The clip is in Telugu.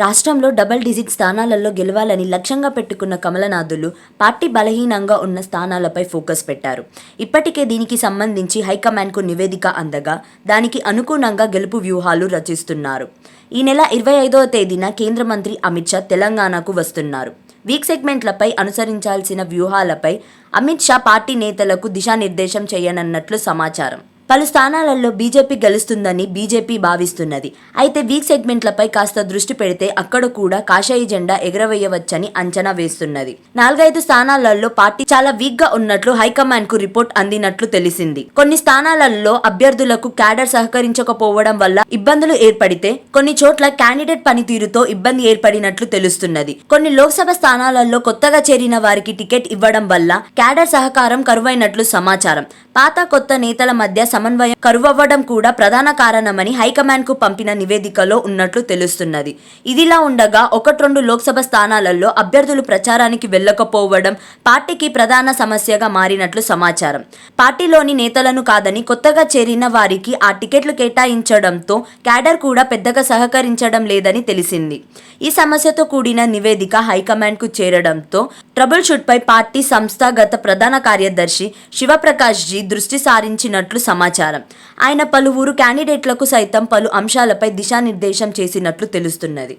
రాష్ట్రంలో డబుల్ డిజిట్ స్థానాలలో గెలవాలని లక్ష్యంగా పెట్టుకున్న కమలనాథులు పార్టీ బలహీనంగా ఉన్న స్థానాలపై ఫోకస్ పెట్టారు. ఇప్పటికే దీనికి సంబంధించి హైకమాండ్కు నివేదిక అందగా దానికి అనుగుణంగా గెలుపు వ్యూహాలు రచిస్తున్నారు. ఈ నెల 25వ తేదీన కేంద్ర మంత్రి అమిత్ షా తెలంగాణకు వస్తున్నారు. వీక్ సెగ్మెంట్లపై అనుసరించాల్సిన వ్యూహాలపై అమిత్ షా పార్టీ నేతలకు దిశానిర్దేశం చేయనున్నట్లు సమాచారం. పలు స్థానాలలో బీజేపీ గెలుస్తుందని బీజేపీ భావిస్తున్నది. అయితే వీక్ సెగ్మెంట్లపై కాస్త దృష్టి పెడితే అక్కడ కూడా కాషాయ జెండా ఎగరవేయవచ్చని అంచనా వేస్తున్నది. 4-5 స్థానాలలో పార్టీ చాలా వీక్ గా ఉన్నట్లు హైకమాండ్ కు రిపోర్ట్ అందినట్లు తెలిసింది. కొన్ని స్థానాలలో అభ్యర్థులకు క్యాడర్ సహకరించకపోవడం వల్ల ఇబ్బందులు ఏర్పడితే కొన్ని చోట్ల క్యాండిడేట్ పనితీరుతో ఇబ్బంది ఏర్పడినట్లు తెలుస్తున్నది. కొన్ని లోక్సభ స్థానాలలో కొత్తగా చేరిన వారికి టికెట్ ఇవ్వడం వల్ల క్యాడర్ సహకారం కరువైనట్లు సమాచారం. పాత కొత్త నేతల మధ్య సమన్వయం కరువవ్వడం కూడా ప్రధాన కారణమని హైకమాండ్ కు పంపిన నివేదికలో ఉన్నట్లు తెలుస్తున్నది. ఇదిలా ఉండగా 1-2 లోక్సభ స్థానాలలో అభ్యర్థులు ప్రచారానికి వెళ్లకపోవడం పార్టీకి ప్రధాన సమస్యగా మారినట్లు సమాచారం. పార్టీలోని నేతలను కాదని కొత్తగా చేరిన వారికి ఆ టికెట్లు కేటాయించడంతో క్యాడర్ కూడా పెద్దగా సహకరించడం లేదని తెలిసింది. ఈ సమస్యతో కూడిన నివేదిక హైకమాండ్ కు చేరడంతో ట్రబుల్ షూట్ పై పార్టీ సంస్థాగత ప్రధాన కార్యదర్శి శివప్రకాష్ జీ దృష్టి సారించినట్లు సమాచారం. ఆయన పలువురు క్యాండిడేట్లకు సైతం పలు అంశాలపై దిశానిర్దేశం చేసినట్లు తెలుస్తున్నది.